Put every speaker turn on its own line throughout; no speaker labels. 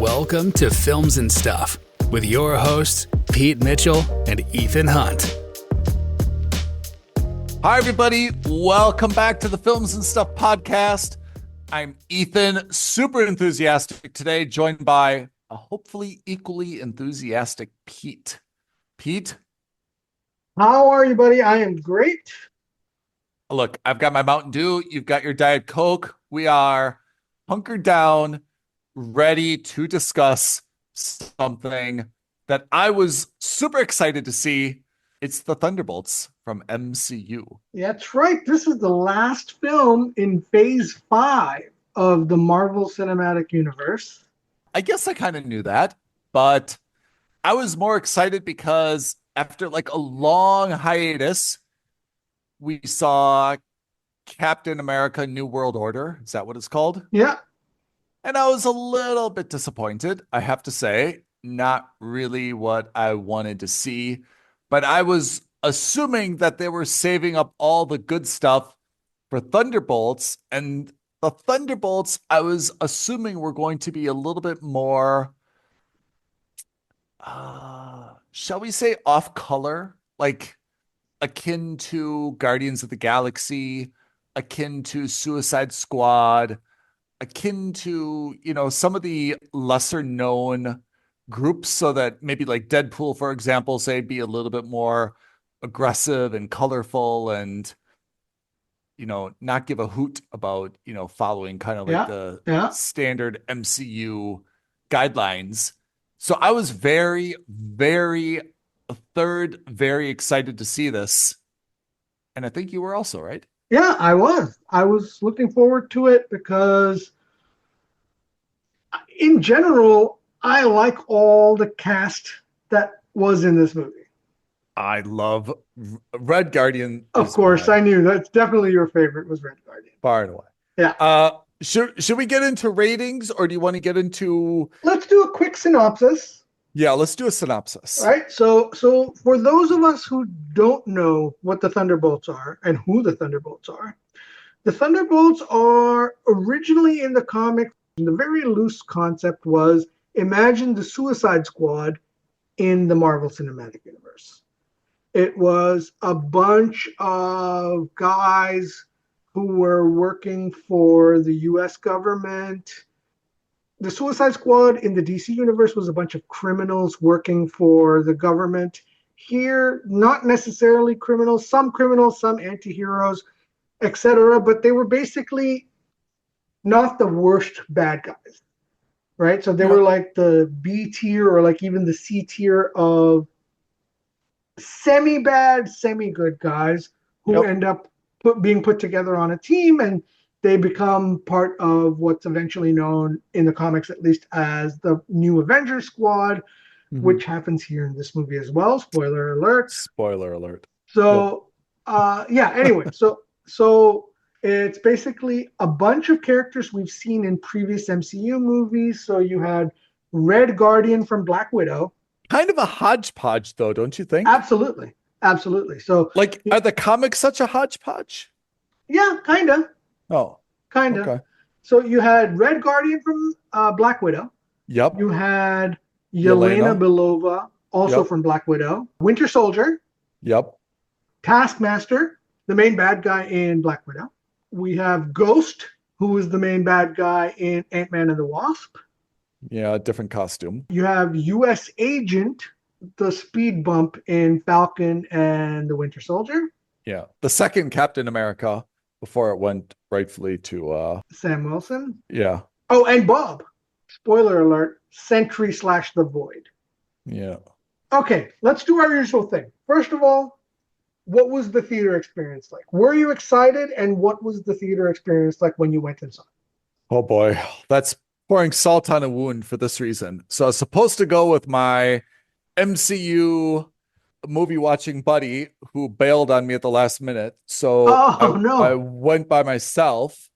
Welcome to Films and Stuff with your hosts, Pete Mitchell and Ethan Hunt.
Hi, everybody. Welcome back to the Films and Stuff podcast. I'm Ethan, super enthusiastic today, joined by a hopefully equally enthusiastic Pete. Pete?
How are you, buddy? I am great.
Look, I've got my Mountain Dew. You've got your Diet Coke. We are hunkered down, ready to discuss something that I was super excited to see. It's the Thunderbolts from MCU.
That's right. This is the last film in Phase 5 of the Marvel Cinematic Universe.
I guess I kind of knew that, but I was more excited because after like a long hiatus, we saw Captain America New World Order. Is that what it's called?
Yeah.
And I was a little bit disappointed, I have to say. Not really what I wanted to see, but I was assuming that they were saving up all the good stuff for Thunderbolts. And the Thunderbolts, I was assuming were going to be a little bit more, shall we say, off color, like akin to Guardians of the Galaxy, akin to Suicide Squad, akin to, some of the lesser known groups, so that maybe like Deadpool, for example, say be a little bit more aggressive and colorful and, not give a hoot about, following kind of like the standard MCU guidelines. So I was very, very excited to see this. And I think you were also, right?
Yeah, I was. I was looking forward to it because in general, I like all the cast that was in this movie.
I love Red Guardian.
Of course, I knew that's definitely your favorite was Red Guardian.
Far and away.
Yeah.
Should we get into ratings, or do you want to get into?
Let's do a quick synopsis.
Yeah, let's do a synopsis.
All right. So for those of us who don't know what the Thunderbolts are and who the Thunderbolts are, the Thunderbolts are originally in the comics. The very loose concept was imagine the Suicide Squad in the Marvel Cinematic Universe. It was a bunch of guys who were working for the US government. The Suicide Squad in the DC universe was a bunch of criminals working for the government. Here, not necessarily criminals, some anti-heroes, etc., but they were basically not the worst bad guys, right? So they were like the B tier or like even the C tier of semi-bad, semi-good guys who end up being put together on a team, and they become part of what's eventually known in the comics, at least, as the new Avengerz squad, which happens here in this movie as well. Spoiler alert.
Spoiler alert.
So, anyway, so it's basically a bunch of characters we've seen in previous MCU movies. So you had Red Guardian from Black Widow.
Kind of a hodgepodge, though, don't you think?
Absolutely. So,
like, are the comics such a hodgepodge?
Yeah, kind of.
Oh,
kind of.
Okay.
So you had Red Guardian from Black Widow.
Yep.
You had Yelena Belova, also from Black Widow. Winter Soldier.
Yep.
Taskmaster, the main bad guy in Black Widow. We have Ghost, who is the main bad guy in Ant-Man and the Wasp.
Yeah, different costume.
You have U.S. Agent, the speed bump in Falcon and the Winter Soldier.
Yeah, the second Captain America before it went rightfully to
Sam Wilson.
Yeah.
Oh, and Bob. Spoiler alert, Sentry / the Void.
Yeah.
Okay, let's do our usual thing. First of all, what was the theater experience like? Were you excited, and what was the theater experience like when you went and saw it?
Oh boy, that's pouring salt on a wound for this reason. So I was supposed to go with my MCU movie watching buddy who bailed on me at the last minute. So I went by myself.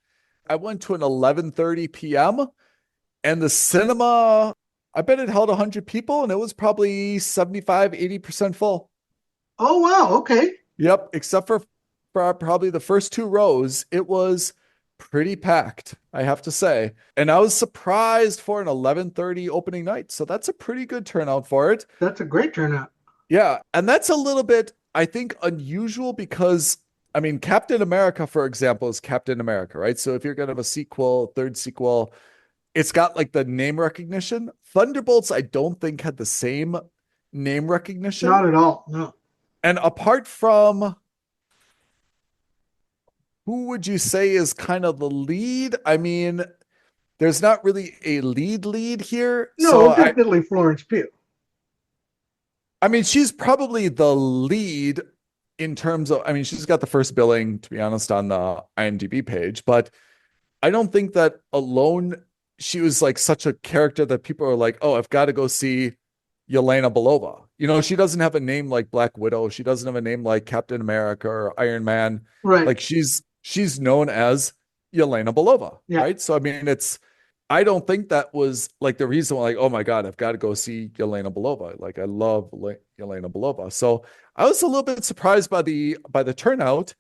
I went to an 11:30 p.m. and the cinema, I bet it held 100 people and it was probably 75-80% full.
Oh, wow. Okay.
Yep. Except for probably the first two rows, it was pretty packed, I have to say. And I was surprised for an 11:30 opening night. So that's a pretty good turnout for it.
That's a great turnout.
Yeah, and that's a little bit, I think, unusual because I mean, Captain America, for example, is Captain America, right? So if you're gonna have a sequel, third sequel, it's got like the name recognition. Thunderbolts, I don't think had the same name recognition.
Not at all. No.
And apart from who would you say is kind of the lead? I mean, there's not really a lead here.
No,
So
definitely Florence Pugh.
I mean, she's probably the lead in terms of, I mean, she's got the first billing, to be honest, on the IMDb page, but I don't think that alone she was like such a character that people are like, oh, I've got to go see Yelena Belova. You know, she doesn't have a name like Black Widow. She doesn't have a name like Captain America or Iron Man.
Right.
Like she's known as Yelena Belova,
Yeah.
right? So I mean, I don't think that was like the reason why, like, oh my God, I've got to go see Yelena Belova. Like I love Yelena Belova. So I was a little bit surprised by the turnout,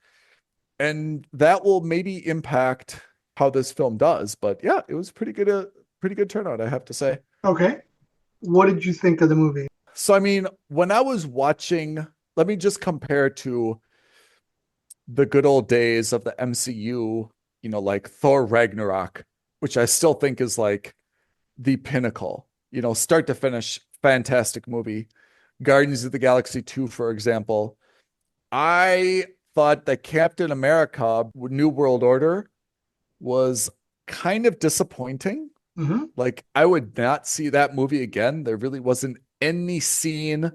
and that will maybe impact how this film does. But yeah, it was pretty good turnout, I have to say.
Okay. What did you think of the movie?
So I mean, when I was watching, let me just compare to the good old days of the MCU, you know, like Thor Ragnarok, which I still think is like the pinnacle, you know, start to finish, fantastic movie. Guardians of the Galaxy 2, for example. I thought that Captain America New World Order was kind of disappointing.
Mm-hmm.
Like I would not see that movie again. There really wasn't any scene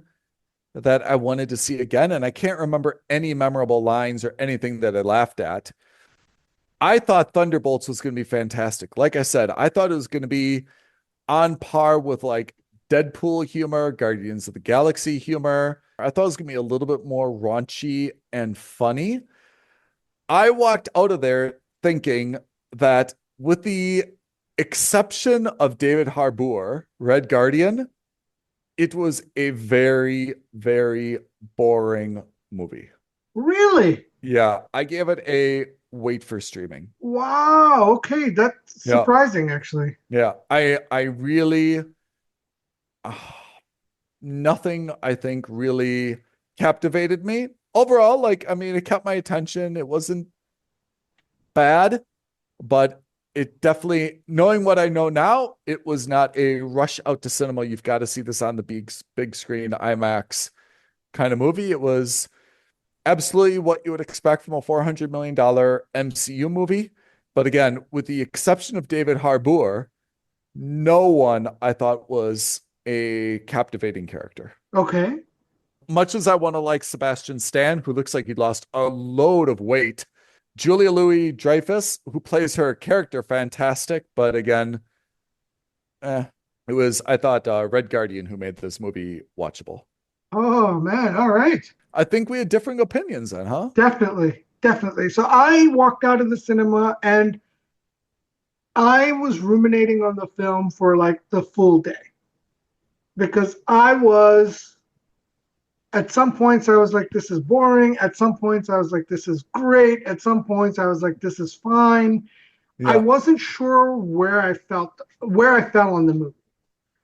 that I wanted to see again. And I can't remember any memorable lines or anything that I laughed at. I thought Thunderbolts was going to be fantastic. Like I said, I thought it was going to be on par with like Deadpool humor, Guardians of the Galaxy humor. I thought it was going to be a little bit more raunchy and funny. I walked out of there thinking that with the exception of David Harbour, Red Guardian, it was a very, very boring movie.
Really?
Yeah, I gave it a wait for streaming.
Wow. Okay, that's surprising, actually.
Yeah, I really, nothing I think really captivated me. Overall, like, I mean, it kept my attention. It wasn't bad, but it definitely, knowing what I know now, it was not a rush out to cinema. You've got to see this on the big screen, IMAX kind of movie. It was absolutely what you would expect from a $400 million MCU movie. But again, with the exception of David Harbour, no one I thought was a captivating character.
Okay.
Much as I want to like Sebastian Stan, who looks like he'd lost a load of weight, Julia Louis-Dreyfus, who plays her character, fantastic. But again, it was, I thought, Red Guardian who made this movie watchable.
Oh, man. All right.
I think we had differing opinions then, huh?
Definitely. Definitely. So I walked out of the cinema and I was ruminating on the film for like the full day because at some points I was like, this is boring. At some points I was like, this is great. At some points I was like, this is fine. Yeah. I wasn't sure where I fell on the movie.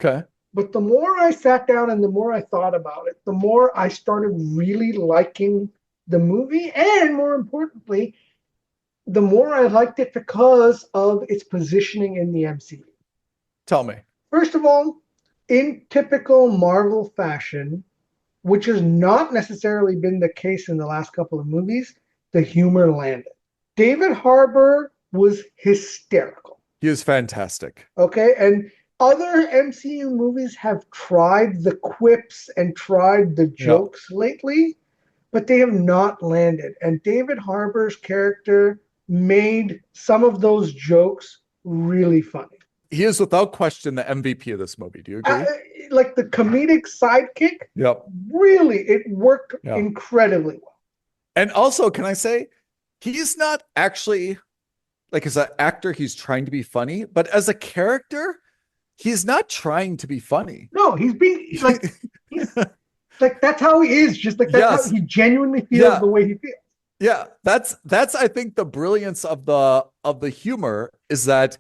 Okay.
But the more I sat down and the more I thought about it, the more I started really liking the movie. And more importantly, the more I liked it because of its positioning in the MCU.
Tell me.
First of all, in typical Marvel fashion, which has not necessarily been the case in the last couple of movies, the humor landed. David Harbour was hysterical.
He is fantastic.
Okay, and other MCU movies have tried the quips and tried the jokes lately, but they have not landed. And David Harbour's character made some of those jokes really funny.
He is without question the MVP of this movie. Do you agree?
Like the comedic sidekick.
Yep.
Really, it worked incredibly well.
And also, can I say, he's not actually, like as an actor, he's trying to be funny, but as a character, he's not trying to be funny.
No, he's like, he's like, that's how he is. Just like that's how he genuinely feels the way he feels.
Yeah, that's I think the brilliance of the humor is that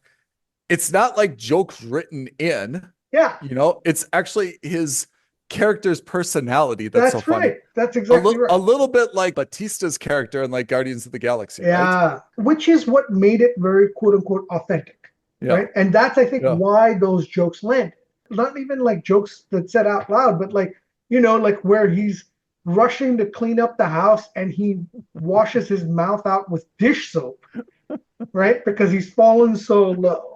it's not like jokes written in,
Yeah,
it's actually his character's personality that's so
that's
funny.
right. That's exactly
A
right.
little bit like Batista's character in like Guardians of the Galaxy, right?
Yeah, which is what made it very quote unquote authentic,
Yeah.
right? And that's, I think,
Yeah.
why those jokes landed. Not even like jokes that said out loud, but like, like where he's rushing to clean up the house and he washes his mouth out with dish soap, right? Because he's fallen so low.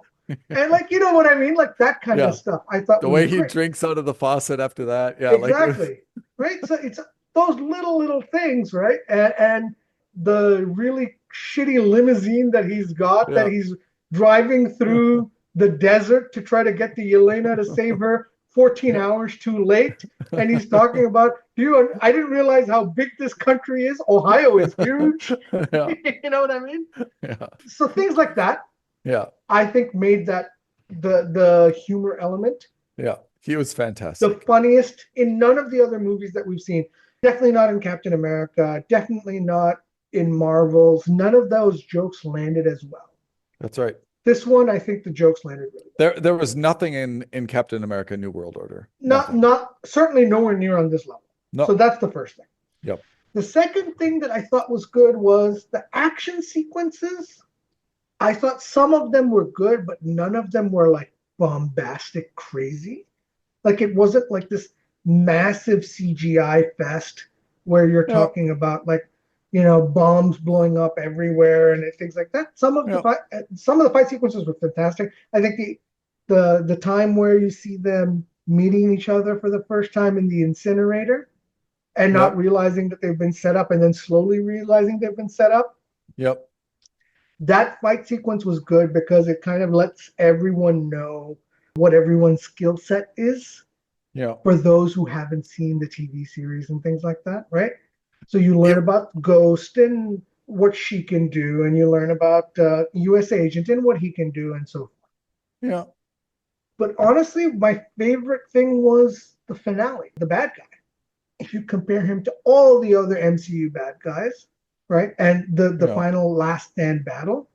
And like, you know what I mean? Like that kind of
Yeah.
stuff I thought
The
was
way he
great.
drinks out of the faucet after that. Yeah, like it was,
Exactly. Right. So it's those little things, right? And the really shitty limousine that he's got, that
yeah.
he's driving through the desert to try to get to Yelena to save her 14
Yeah.
hours too late. And he's talking about, I didn't realize how big this country is. Ohio is huge.
Yeah.
You know what I mean?
Yeah.
So things like that,
Yeah.
I think made that the humor element
Yeah. He was
the
fantastic.
funniest in none of the other movies that we've seen. Definitely not in Captain America. Definitely not in Marvels. None of those jokes landed as well.
That's right.
This one, I think the jokes landed really well.
There was nothing in Captain America New World Order.
Not
Nothing.
not certainly nowhere near on this level. So
No.
that's the first thing.
Yep.
The second thing that I thought was good was the action sequences. I thought some of them were good, but none of them were like bombastic crazy. Like it wasn't like this massive CGI fest where you're
Yep.
talking about like bombs blowing up everywhere and things like that.
Yep.
Some of the fight sequences were fantastic. I think the time where you see them meeting each other for the first time in the incinerator and not
Yep.
realizing that they've been set up and then slowly realizing they've been set up,
Yep.
that fight sequence was good because it kind of lets everyone know what everyone's skill set is
Yeah.
for those who haven't seen the TV series and things like that, right? So you learn
It
about Ghost and what she can do, and you learn about U.S. Agent and what he can do, and so forth.
yeah.
But honestly, my favorite thing was the finale, the bad guy. If you compare him to all the other MCU bad guys, right, and the
Yeah.
final last stand battle,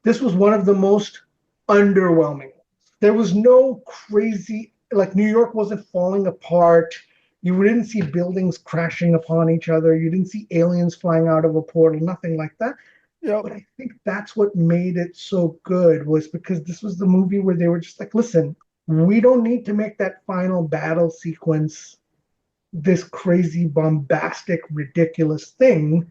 this was one of the most underwhelming. There was no crazy, like New York wasn't falling apart. You didn't see buildings crashing upon each other. You didn't see aliens flying out of a portal, nothing like that.
Yep.
But I think that's what made it so good, was because this was the movie where they were just like, listen, we don't need to make that final battle sequence this crazy, bombastic, ridiculous thing.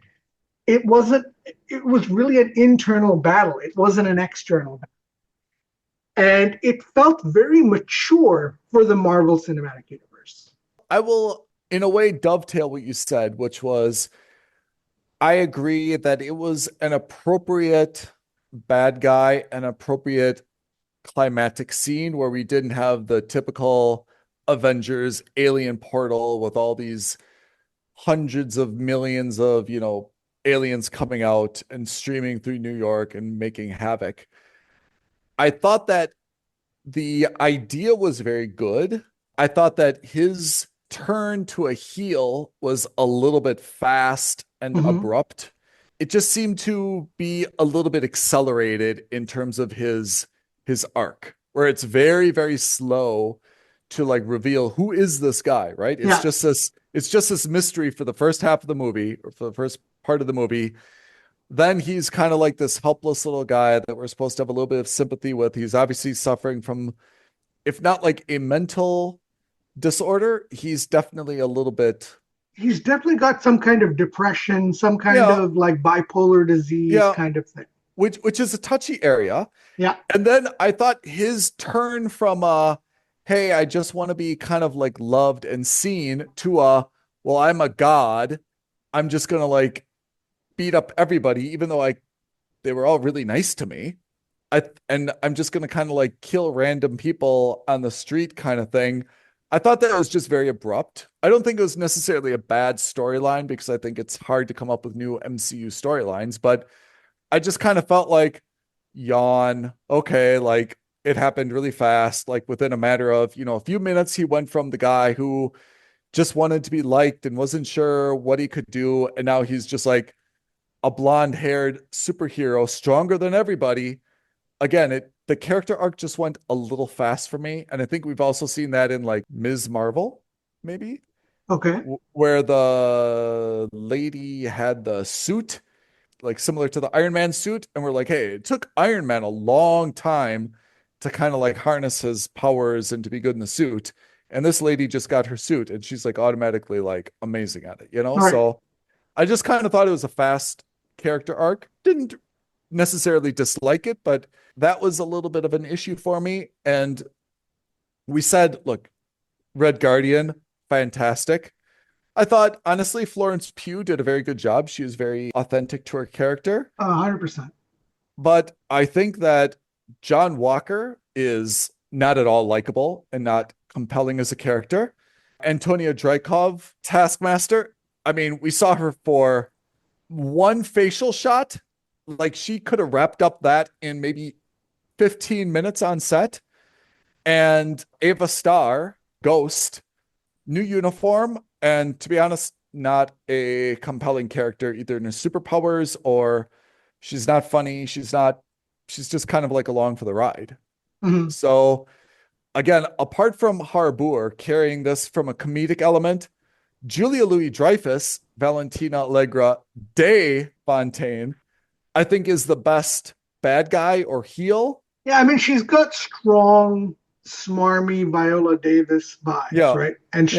It wasn't, it was really an internal battle. It wasn't an external battle. And it felt very mature for the Marvel Cinematic Universe.
I will, in a way, dovetail what you said, which was I agree that it was an appropriate bad guy, an appropriate climatic scene where we didn't have the typical Avengers alien portal with all these hundreds of millions of, aliens coming out and streaming through New York and making havoc. I thought that the idea was very good. I thought that his turn to a heel was a little bit fast and
Mm-hmm.
abrupt. It just seemed to be a little bit accelerated in terms of his arc, where it's very, very slow to like reveal who is this guy, right?
Yeah,
It's just this mystery for the first half of the movie, or for the first part of the movie. Then he's kind of like this helpless little guy that we're supposed to have a little bit of sympathy with. He's obviously suffering from, if not like a mental disorder, he's definitely a little bit,
he's definitely got some kind of depression, some kind
yeah,
of like bipolar disease
yeah,
kind of thing.
which is a touchy area.
Yeah,
And then I thought his turn from hey, I just want to be kind of like loved and seen to well, I'm a god. I'm just gonna like beat up everybody, even though they were all really nice to me. And I'm just gonna kind of like kill random people on the street kind of thing. I thought that was just very abrupt. I don't think it was necessarily a bad storyline because I think it's hard to come up with new MCU storylines, but I just kind of felt like yawn. Okay, like it happened really fast. Like within a matter of, a few minutes, he went from the guy who just wanted to be liked and wasn't sure what he could do. And now he's just like a blonde-haired superhero, stronger than everybody. Again, the character arc just went a little fast for me, and I think we've also seen that in like Ms. Marvel, maybe,
Okay.
where the lady had the suit, like similar to the Iron Man suit, and we're like, hey, it took Iron Man a long time to kind of like harness his powers and to be good in the suit. And this lady just got her suit and she's like automatically like amazing at it, you know?
All right.
So I just kind of thought it was a fast character arc. Didn't necessarily dislike it, but that was a little bit of an issue for me. And we said, look, Red Guardian, fantastic. I thought, honestly, Florence Pugh did a very good job. She was very authentic to her character.
100%.
But I think that John Walker is not at all likable and not compelling as a character. Antonia Dreykov, Taskmaster, I mean, we saw her for one facial shot. Like she could have wrapped up that in maybe 15 minutes on set. And Ava Starr, Ghost, new uniform. And to be honest, not a compelling character, either in her superpowers or she's not funny. She's just kind of like along for the ride.
Mm-hmm.
So again, apart from Harbour carrying this from a comedic element, Julia Louis-Dreyfus, Valentina Allegra de Fontaine, I think is the best bad guy or heel.
Yeah, I mean, she's got strong, smarmy Viola Davis vibes, right? And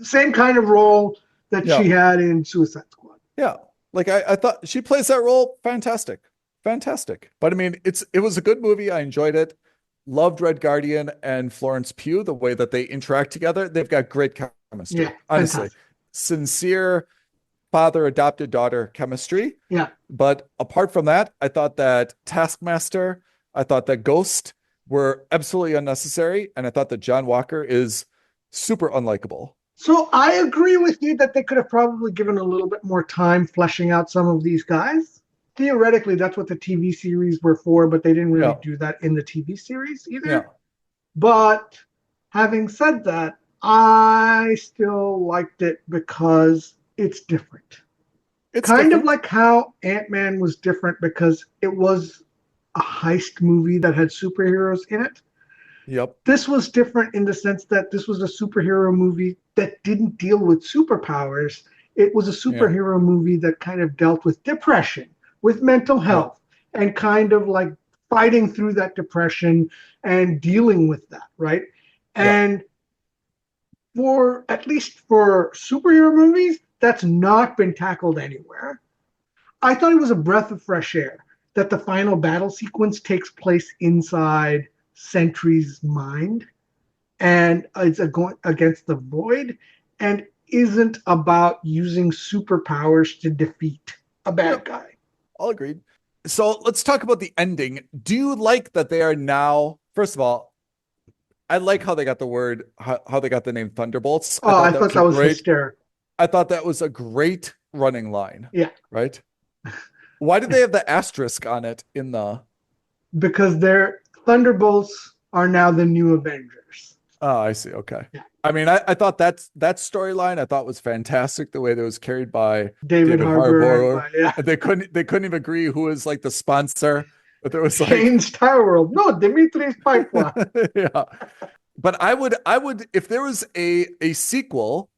same kind of role that she had in Suicide Squad.
Yeah. Like I thought she plays that role fantastic. Fantastic. But I mean, it was a good movie. I enjoyed it. Loved Red Guardian and Florence Pugh, the way that they interact together. They've got great chemistry.
Yeah,
honestly.
fantastic.
Sincere father adopted daughter chemistry.
Yeah.
But apart from that, I thought that Taskmaster, I thought that Ghost were absolutely unnecessary. And I thought that John Walker is super unlikable.
So I agree with you that they could have probably given a little bit more time fleshing out some of these guys. Theoretically, that's what the TV series were for, but they didn't really do that in the TV series either.
Yeah.
But having said that, I still liked it because it's different. It's kind of like how Ant-Man was different because it was a heist movie that had superheroes in it.
Yep.
This was different in the sense that this was a superhero movie that didn't deal with superpowers. It was a superhero movie that kind of dealt with depression, with mental health, and kind of like fighting through that depression and dealing with that, right? And for at least for superhero movies, that's not been tackled anywhere. I thought it was a breath of fresh air that the final battle sequence takes place inside Sentry's mind and it's against the Void and isn't about using superpowers to defeat a bad guy.
All agreed. So let's talk about the ending. Do you like that they are now, first of all, I like how they got the word, how they got the name Thunderbolts.
I thought that was hysterical.
I thought that was a great running line.
Yeah.
Right? Why did they have the asterisk on it in the...
Because their Thunderbolts are now the new Avengers.
Oh, I see. Okay.
Yeah.
I mean, I thought that storyline I thought was fantastic. The way that was carried by
David Harbour.
They couldn't even agree who was like the sponsor. But there was like
Shane's Tower World. No, Dimitri's Pipeline.
Yeah. But I would if there was a sequel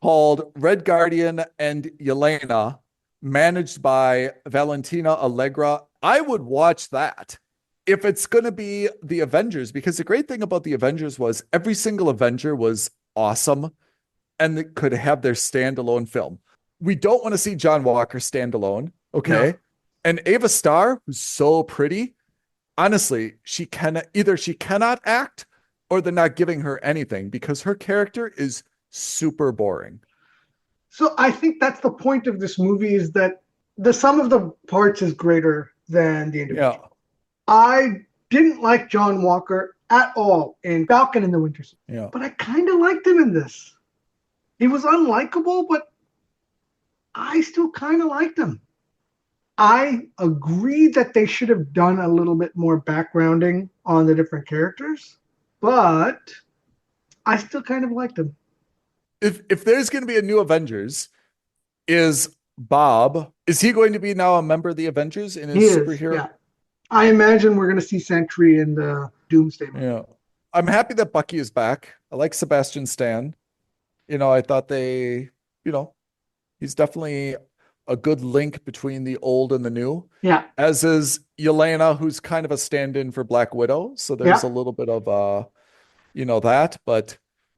called Red Guardian and Yelena, managed by Valentina Allegra, I would watch that. If it's going to be the Avengers, because the great thing about the Avengers was every single Avenger was awesome and they could have their standalone film. We don't want to see John Walker standalone. Okay. No. And Ava Starr, who's so pretty, honestly, she cannot act or they're not giving her anything because her character is super boring.
So I think that's the point of this movie is that the sum of the parts is greater than the individual. Yeah. I didn't like John Walker at all in Falcon and the Winter Soldier, but I kind of liked him in this. He was unlikable, but I still kind of liked him. I agree that they should have done a little bit more backgrounding on the different characters, but I still kind of liked him.
If there's going to be a new Avengers, is Bob, is he going to be now a member of the Avengers in
He
his
is,
superhero?
yeah. I imagine we're going to see Sentry in the Doomsday movie.
Yeah. I'm happy that Bucky is back. I like Sebastian Stan. I thought he's definitely a good link between the old and the new.
Yeah,
As is Yelena, who's kind of a stand-in for Black Widow. So there's
yeah.
a little bit of that. But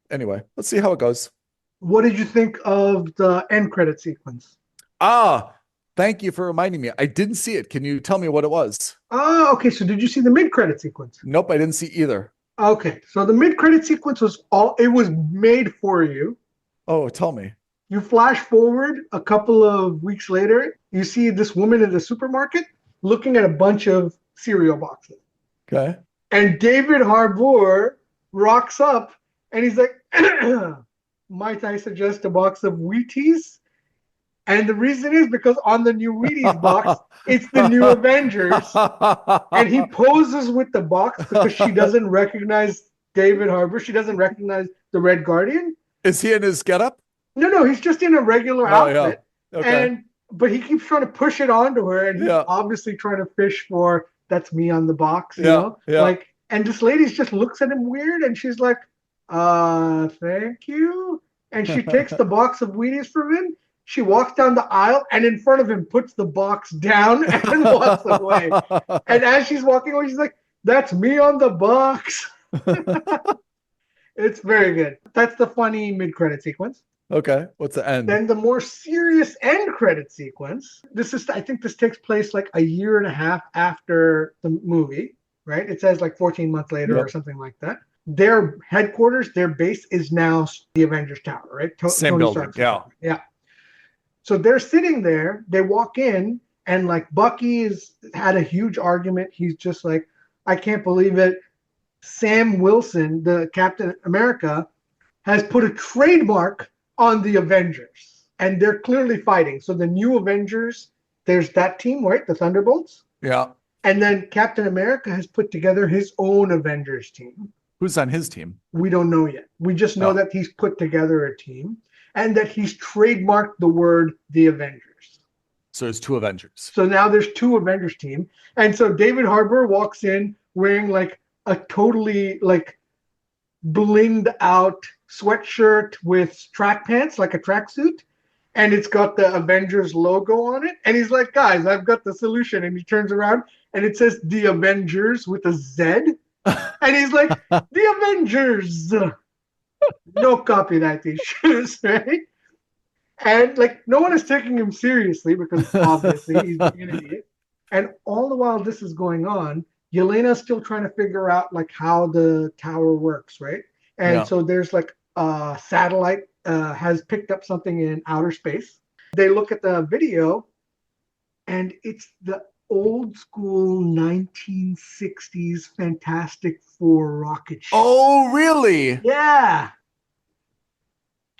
anyway, let's see how it goes.
What did you think of the end credit sequence?
Ah, thank you for reminding me. I didn't see it. Can you tell me what it was?
Oh, okay. So did you see the mid credit sequence?
Nope, I didn't see either.
Okay, so the mid credit sequence it was made for you.
Oh, tell me.
You flash forward a couple of weeks later, you see this woman in the supermarket looking at a bunch of cereal boxes.
Okay.
And David Harbour rocks up and he's like, might I suggest a box of Wheaties? And the reason is because on the new Wheaties box, it's the new Avengers. And he poses with the box because she doesn't recognize David Harbour. She doesn't recognize the Red Guardian.
Is he in his getup?
No, he's just in a regular outfit.
Yeah. Okay.
But he keeps trying to push it onto her, and he's obviously trying to fish for that's me on the box, you know?
Yeah.
Like, and this lady just looks at him weird, and she's like, thank you. And she takes the box of Wheaties from him. She walks down the aisle, and in front of him puts the box down and walks away. And as she's walking away, she's like, that's me on the box. It's very good. That's the funny mid-credit sequence.
Okay. What's the end?
Then the more serious end credit sequence. I think this takes place like a year and a half after the movie, right? It says like 14 months later or something like that. Their headquarters, their base is now the Avengers Tower, right?
Same
Tony
building.
Stark's yeah. So they're sitting there. They walk in, and like Bucky's had a huge argument. He's just like, I can't believe it. Sam Wilson, the Captain America, has put a trademark on the Avengers, and they're clearly fighting. So the new Avengers, there's that team, right? The Thunderbolts.
Yeah.
And then Captain America has put together his own Avengers team.
Who's on his team?
We don't know yet. We just know that he's put together a team and that he's trademarked the word the Avengers.
So there's two Avengers.
So now there's two Avengers team. And so David Harbour walks in wearing like a totally like blinged out sweatshirt with track pants, like a tracksuit, and it's got the Avengers logo on it. And he's like, guys, I've got the solution. And he turns around and it says the Avengers with a Z. And he's like, the Avengers. No copyright issues, right? And like no one is taking him seriously because obviously he's being an idiot. And all the while this is going on, Yelena's still trying to figure out like how the tower works, right? And so there's like a satellite has picked up something in outer space. They look at the video, and it's the old school 1960s Fantastic Four rocket ship.
Oh, really?
Yeah.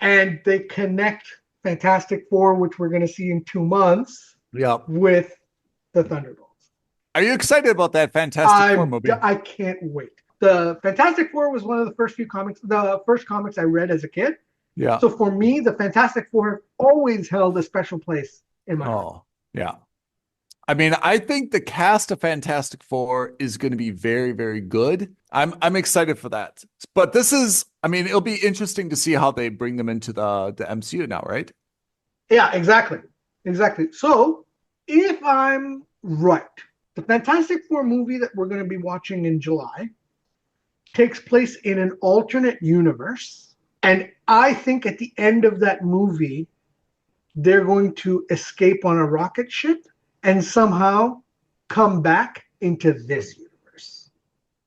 And they connect Fantastic Four, which we're going to see in 2 months, with the Thunderbolts.
Are you excited about that Fantastic Four movie?
I can't wait. The Fantastic Four was one of the first comics I read as a kid.
Yeah.
So for me, the Fantastic Four always held a special place in my heart.
Oh, yeah. I mean, I think the cast of Fantastic Four is going to be very, very good. I'm excited for that. But it'll be interesting to see how they bring them into the MCU now, right?
Yeah, exactly. So if I'm right, the Fantastic Four movie that we're going to be watching in July takes place in an alternate universe. And I think at the end of that movie, they're going to escape on a rocket ship and somehow come back into this universe.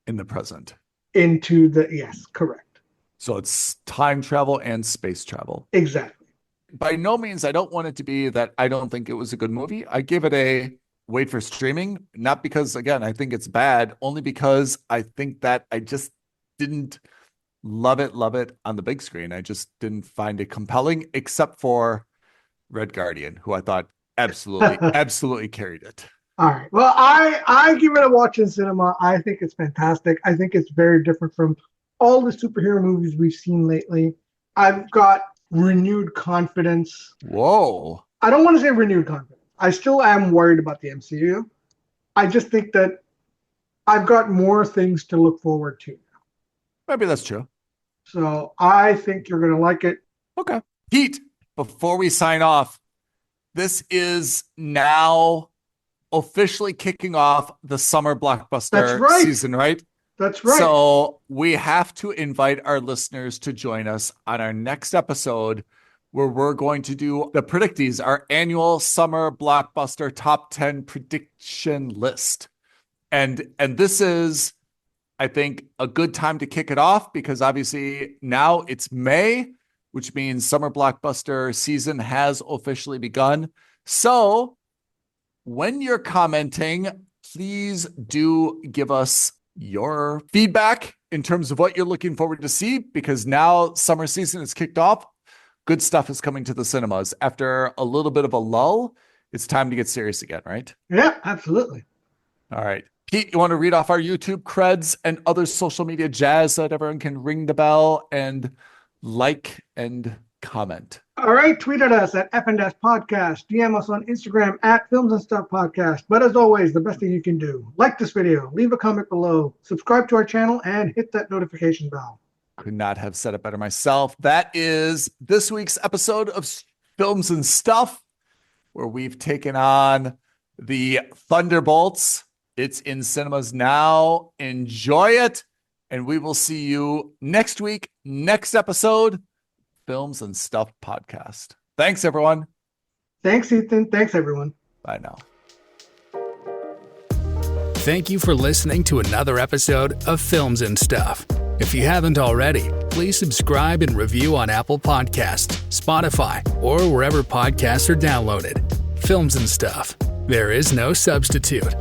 In the present.
Yes, correct.
So it's time travel and space travel.
Exactly.
By no means, I don't want it to be that I don't think it was a good movie. I give it a wait for streaming, not because, again, I think it's bad, only because I think that I just didn't love it on the big screen. I just didn't find it compelling, except for Red Guardian, who I thought absolutely carried it.
All right. Well, I give it a watch in cinema. I think it's fantastic. I think it's very different from all the superhero movies we've seen lately. I've got renewed confidence.
Whoa.
I don't want to say renewed confidence. I still am worried about the MCU. I just think that I've got more things to look forward to.
Maybe that's true.
So I think you're going to like it.
Okay. Pete, before we sign off, this is now officially kicking off the summer blockbuster season, right?
That's right.
So we have to invite our listeners to join us on our next episode where we're going to do the Predictees, our annual summer blockbuster top 10 prediction list. And this is, I think, a good time to kick it off because obviously now it's May, which means summer blockbuster season has officially begun. So when you're commenting, please do give us your feedback in terms of what you're looking forward to see, because now summer season is kicked off. Good stuff is coming to the cinemas. After a little bit of a lull, it's time to get serious again, right?
Yeah, absolutely.
All right. Pete, you want to read off our YouTube creds and other social media jazz so that everyone can ring the bell and like and comment?
All right, tweet at us at FNDS Podcast. DM us on Instagram at Films and Stuff Podcast. But as always, the best thing you can do, like this video, leave a comment below, subscribe to our channel, and hit that notification bell.
Could not have said it better myself. That is this week's episode of Films and Stuff, where we've taken on the Thunderbolts. It's in cinemas now. Enjoy it. And we will see you next week, next episode, Films and Stuff Podcast. Thanks, everyone.
Thanks, Ethan. Thanks, everyone.
Bye now.
Thank you for listening to another episode of Films and Stuff. If you haven't already, please subscribe and review on Apple Podcasts, Spotify, or wherever podcasts are downloaded. Films and Stuff. There is no substitute.